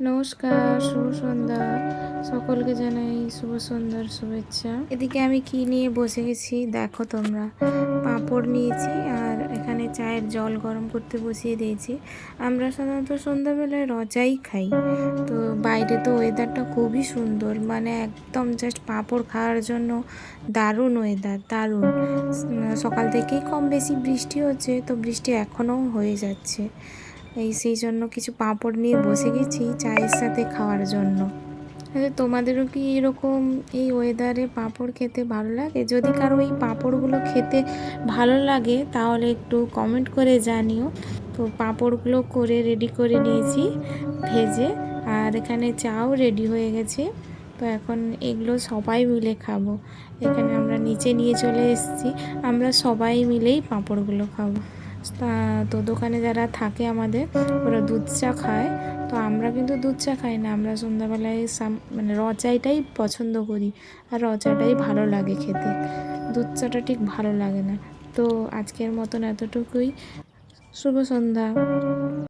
নমস্কার, শুভ সন্ধ্যা। সকলকে জানাই শুভ সন্ধ্যার শুভেচ্ছা। এদিকে আমি কি নিয়ে বসে গেছি দেখো তোমরা। পাঁপড় নিয়েছি আর এখানে চায়ের জল গরম করতে বসিয়ে দিয়েছি। আমরা সাধারণত সন্ধ্যাবেলায় রজাই খাই। তো বাইরে তো ওয়েদারটা খুবই সুন্দর, মানে একদম জাস্ট পাঁপড় খাওয়ার জন্য দারুণ ওয়েদার, দারুণ। সকাল থেকেই কম বেশি বৃষ্টি হচ্ছে, তো বৃষ্টি এখনও হয়ে যাচ্ছে। সেই জন্য কিছু পাঁপড় নিয়ে বসে গেছি চায়ের সাথে খাওয়ার জন্য। আচ্ছা, তোমাদেরও কি এরকম এই ওয়েদারে পাঁপড় খেতে ভালো লাগে? যদি কারো এই পাঁপড়গুলো খেতে ভালো লাগে তাহলে একটু কমেন্ট করে জানিও। তো পাঁপড়গুলো করে রেডি করে নিয়েছি ভেজে, আর এখানে চাও রেডি হয়ে গেছে। তো এখন এগুলো সবাই মিলে খাবো। এখানে আমরা নিচে নিয়ে চলে এসেছি, আমরা সবাই মিলেই পাঁপড়গুলো খাবো। তো দোকানে যারা থাকে আমাদের, ওরা দুধ চা খায়। তো আমরা কিন্তু দুধ চা খাই না, আমরা সন্ধ্যাবেলায় মানে র চাটাই পছন্দ করি, আর র চাটাই ভালো লাগে খেতে। দুধ চাটা ঠিক ভালো লাগে না। তো আজকের মতন এতটুকুই। শুভ সন্ধ্যা।